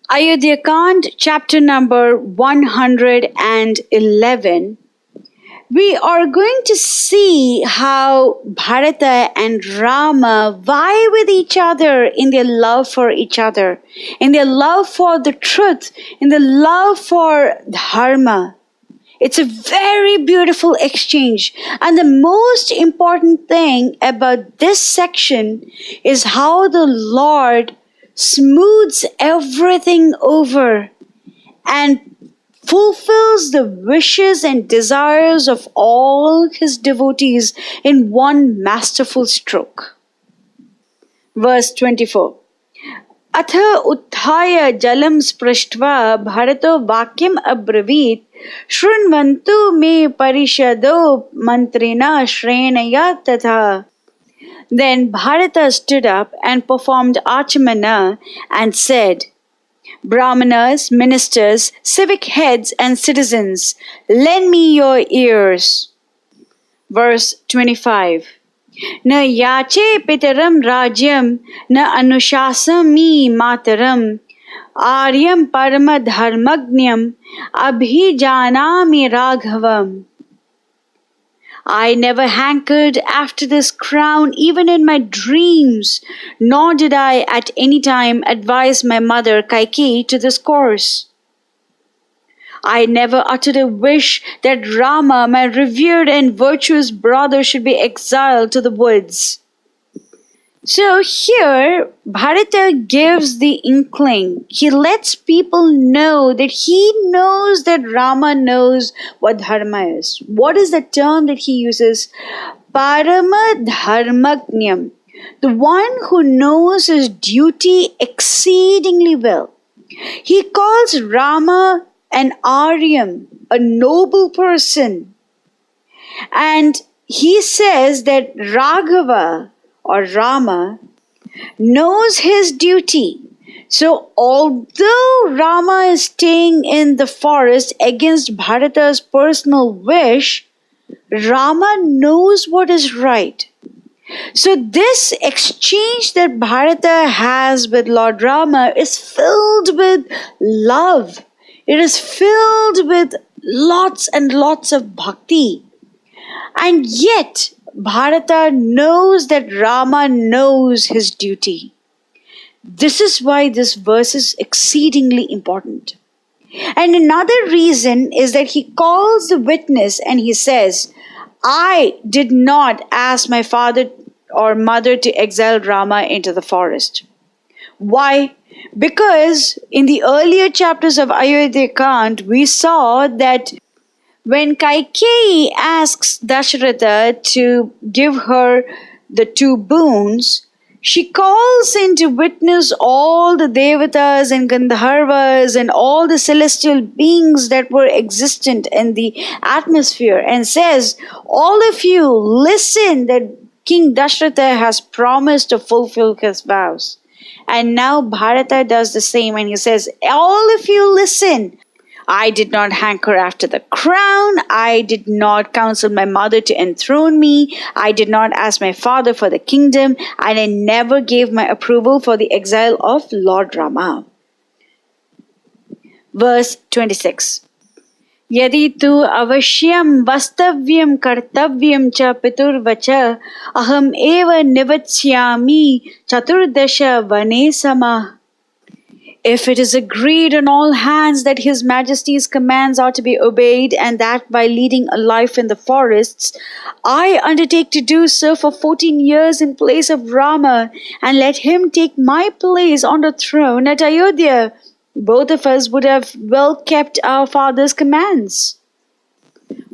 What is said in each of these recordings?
Ayodhya chapter number 111. We are going to see how Bharata and Rama vie with each other in their love for each other, in their love for the truth, in their love for dharma. It's a very beautiful exchange. And the most important thing about this section is how the Lord smooths everything over and fulfills the wishes and desires of all his devotees in one masterful stroke. Verse 24. Atha utthaya jalam sprashtva bharato vakyam abravit shrunvantu me parishado mantrina shrenaya tatha. Then Bharata stood up and performed Achamana and said, Brahmanas, ministers, civic heads and citizens, lend me your ears. Verse 25. Na yache pitaram rajyam, na anushasami mataram, aryam parama dharmagnyam, abhijanami raghavam. I never hankered after this crown even in my dreams, nor did I at any time advise my mother Kaikeyi to this course. I never uttered a wish that Rama, my revered and virtuous brother, should be exiled to the woods. So here, Bharata gives the inkling. He lets people know that he knows that Rama knows what dharma is. What is the term that he uses? Parama dharmagnyam. The one who knows his duty exceedingly well. He calls Rama an Aryam, a noble person. And he says that Raghava, or Rama, knows his duty. So although Rama is staying in the forest against Bharata's personal wish, Rama knows what is right. So this exchange that Bharata has with Lord Rama is filled with love. It is filled with lots and lots of bhakti. And yet, Bharata knows that Rama knows his duty. This is why this verse is exceedingly important. And another reason is that he calls the witness and he says, I did not ask my father or mother to exile Rama into the forest. Why? Because in the earlier chapters of Ayodhya we saw that when Kaikeyi asks Dasaratha to give her the two boons, she calls into witness all the devatas and gandharvas and all the celestial beings that were existent in the atmosphere and says, all of you listen that King Dasaratha has promised to fulfill his vows. And now Bharata does the same and he says, all of you listen. I did not hanker after the crown. I did not counsel my mother to enthrone me. I did not ask my father for the kingdom. And I never gave my approval for the exile of Lord Rama. Verse 26. Yadi tu avashyam vastavyam kartavyam cha piturvacha aham eva nivatsyami chaturdasha vane samah. If it is agreed on all hands that His Majesty's commands are to be obeyed and that by leading a life in the forests, I undertake to do so for 14 years in place of Rama and let him take my place on the throne at Ayodhya. Both of us would have well kept our father's commands.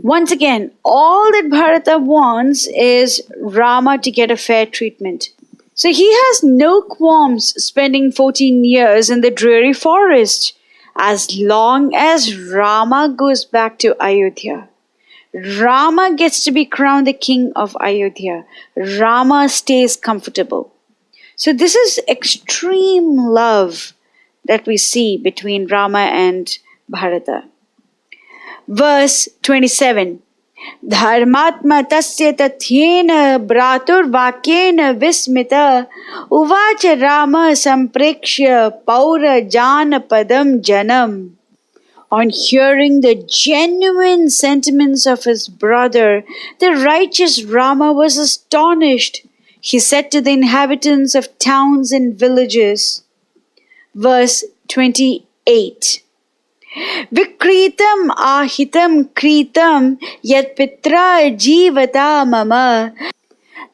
Once again, all that Bharata wants is Rama to get a fair treatment. So he has no qualms spending 14 years in the dreary forest as long as Rama goes back to Ayodhya. Rama gets to be crowned the king of Ayodhya. Rama stays comfortable. So this is extreme love that we see between Rama and Bharata. Verse 27. धर्मात्मा तस्य तथ्येन भ्रातुर्वाक्येन विस्मित उवाच राम संप्रेक्ष्य पौरजानपदं जनम. On hearing the genuine sentiments of his brother, the righteous Rama was astonished. He said to the inhabitants of towns and villages, verse 28, Vikritam ahitam kritam yat pitra jivata mama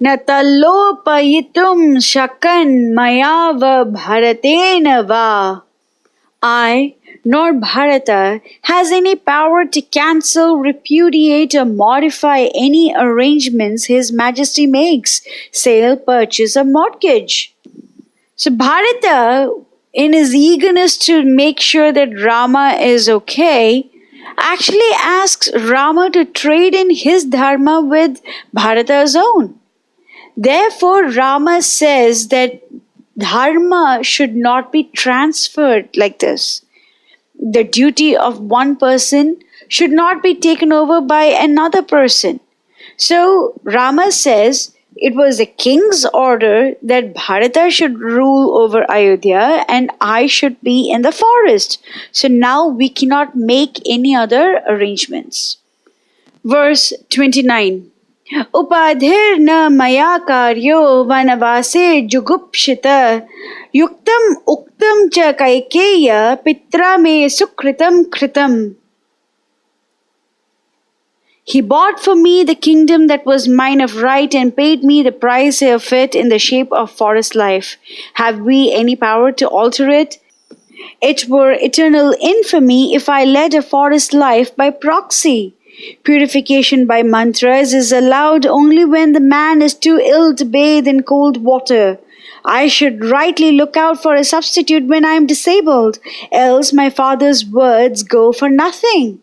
natalopayitum shakan maya va bharatena va. I, nor Bharata, has any power to cancel, repudiate, or modify any arrangements His Majesty makes, sale, purchase, or mortgage. So Bharata, in his eagerness to make sure that Rama is okay, actually asks Rama to trade in his dharma with Bharata's own. Therefore, Rama says that dharma should not be transferred like this. The duty of one person should not be taken over by another person. So Rama says it was the king's order that Bharata should rule over Ayodhya and I should be in the forest. So now we cannot make any other arrangements. Verse 29. उपाधिर न मया कार्यो वनवासे जुगुप्सित युक्तम उक्तम च कैकेय्य पित्रा मे सुकृतम कृतम. He bought for me the kingdom that was mine of right and paid me the price of it in the shape of forest life. Have we any power to alter it? It were eternal infamy if I led a forest life by proxy. Purification by mantras is allowed only when the man is too ill to bathe in cold water. I should rightly look out for a substitute when I am disabled, else my father's words go for nothing.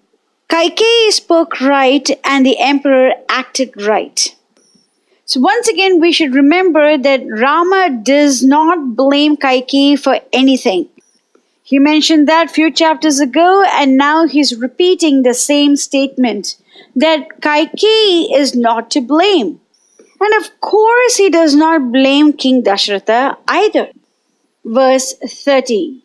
Kaikeyi spoke right and the emperor acted right. So once again we should remember that Rama does not blame Kaikeyi for anything. He mentioned that few chapters ago and now he's repeating the same statement that Kaikeyi is not to blame. And of course he does not blame King Dasaratha either. Verse 30.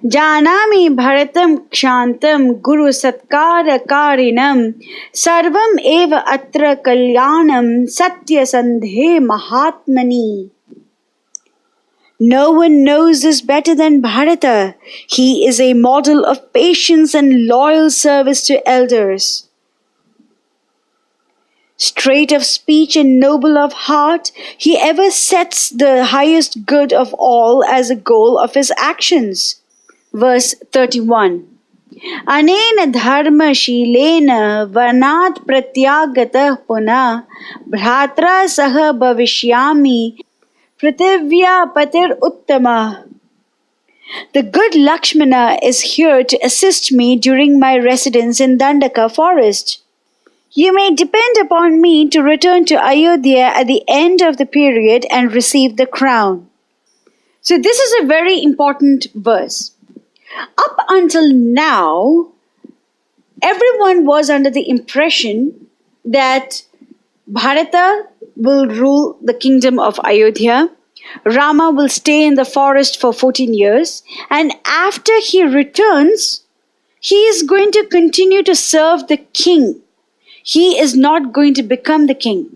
Janami bharatam kshantam guru satkara karinam sarvam eva atra kalyanam satya sandhe mahatmani. No one knows this better than Bharata. He is a model of patience and loyal service to elders. Straight of speech and noble of heart, he ever sets the highest good of all as a goal of his actions. Verse 31. Anena dharma shilena varnat pratyagatah puna bhratra saha bhavishyami Prithivya Patir Uttama. The good Lakshmana is here to assist me during my residence in Dandaka forest. You may depend upon me to return to Ayodhya at the end of the period and receive the crown. So this is a very important verse. Up until now, everyone was under the impression that Bharata will rule the kingdom of Ayodhya. Rama will stay in the forest for 14 years. And after he returns, he is going to continue to serve the king. He is not going to become the king.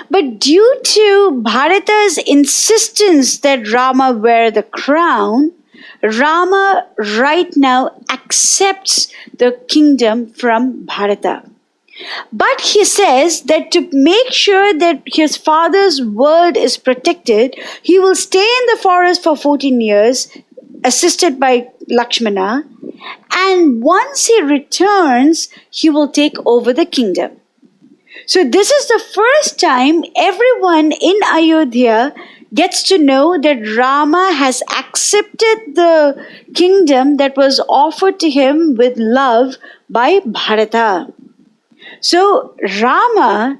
But due to Bharata's insistence that Rama wear the crown, Rama right now accepts the kingdom from Bharata. But he says that to make sure that his father's word is protected, he will stay in the forest for 14 years, assisted by Lakshmana, and once he returns, he will take over the kingdom. So this is the first time everyone in Ayodhya gets to know that Rama has accepted the kingdom that was offered to him with love by Bharata. So Rama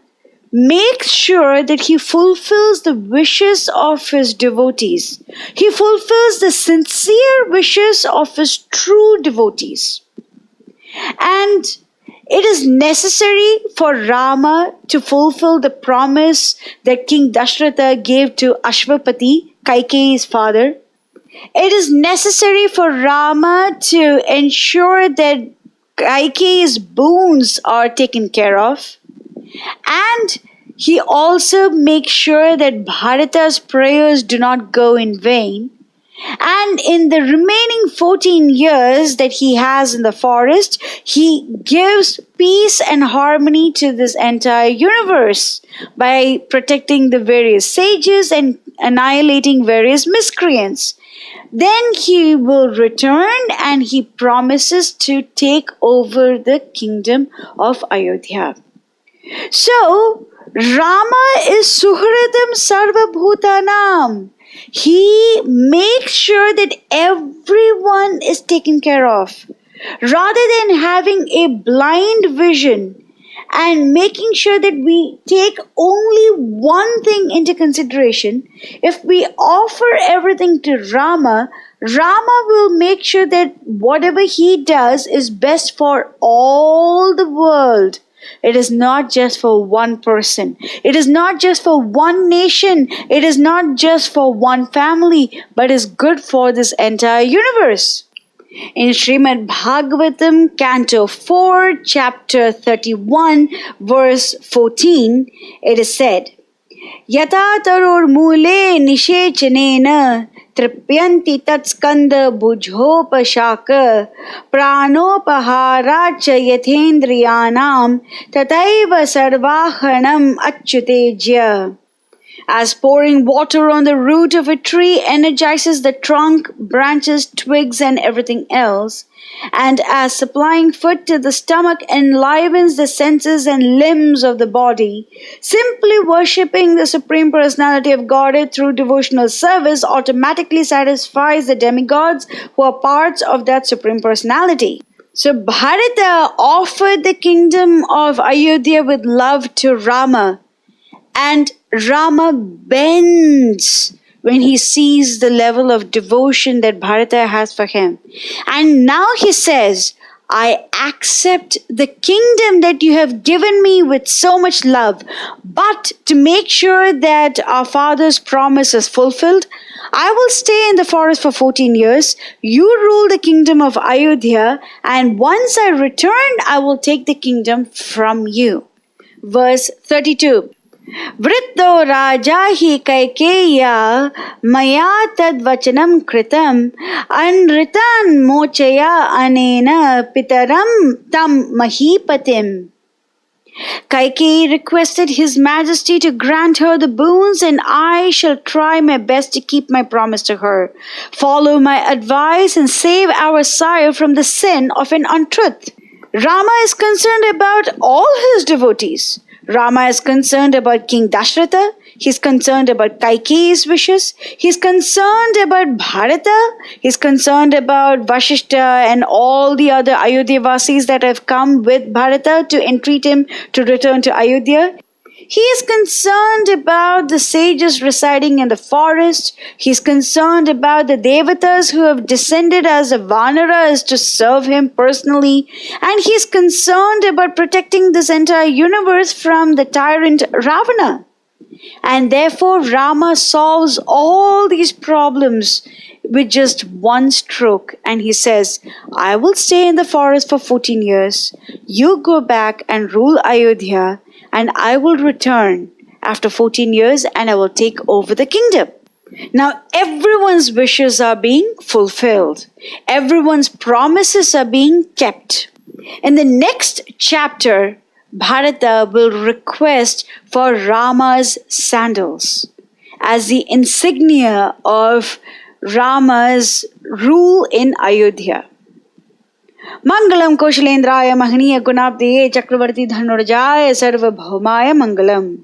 makes sure that he fulfills the wishes of his devotees. He fulfills the sincere wishes of his true devotees. And It is necessary for Rama to fulfill the promise that King Dasaratha gave to Ashwapati, Kaikeyi's father. It is necessary for Rama to ensure that Kaikeyi's boons are taken care of. And he also makes sure that Bharata's prayers do not go in vain. And in the remaining 14 years that he has in the forest, he gives peace and harmony to this entire universe by protecting the various sages and annihilating various miscreants. Then he will return and he promises to take over the kingdom of Ayodhya. So, Rama is Suhridam Sarvabhutanam. He makes sure that everyone is taken care of. Rather than having a blind vision and making sure that we take only one thing into consideration, if we offer everything to Rama, Rama will make sure that whatever he does is best for all the world. It is not just for one person. It is not just for one nation. It is not just for one family, but is good for this entire universe. In Srimad Bhagavatam, Canto 4, Chapter 31, verse 14, it is said, Yata taror mule nishechanena tripyanti tatskanda bhujhopashaka pranopaharacha yathendriyanam tataiva sarvahanam achyutejya. As pouring water on the root of a tree energizes the trunk, branches, twigs, and everything else, and as supplying food to the stomach enlivens the senses and limbs of the body, simply worshipping the Supreme Personality of Godhead through devotional service automatically satisfies the demigods who are parts of that Supreme Personality. So Bharata offered the kingdom of Ayodhya with love to Rama, and Rama bends when he sees the level of devotion that Bharata has for him. And now he says, I accept the kingdom that you have given me with so much love. But to make sure that our father's promise is fulfilled, I will stay in the forest for 14 years. You rule the kingdom of Ayodhya, and once I return, I will take the kingdom from you. Verse 32. Vrittho raja hi kaikeya maya tad vachanam kritam anritan mochaya anena pitaram tam mahipatim. Kaikeyi requested His Majesty to grant her the boons, and I shall try my best to keep my promise to her. Follow my advice and save our sire from the sin of an untruth. Rama is concerned about all his devotees. Rama is concerned about King Dasaratha. He's concerned about Kaikeyi's wishes. He's concerned about Bharata. He's concerned about Vashishta and all the other Ayodhya Vasis that have come with Bharata to entreat him to return to Ayodhya. He is concerned about the sages residing in the forest. He's concerned about the devatas who have descended as a vanaras to serve him personally. And he's concerned about protecting this entire universe from the tyrant Ravana. And therefore Rama solves all these problems with just one stroke. And he says, I will stay in the forest for 14 years. You go back and rule Ayodhya. And I will return after 14 years and I will take over the kingdom. Now everyone's wishes are being fulfilled. Everyone's promises are being kept. In the next chapter, Bharata will request for Rama's sandals as the insignia of Rama's rule in Ayodhya. Mangalam Koshalendraya Mahaniya Gunabdiye Chakravarti Dhanurjaya Sarvabhaumaya Mangalam.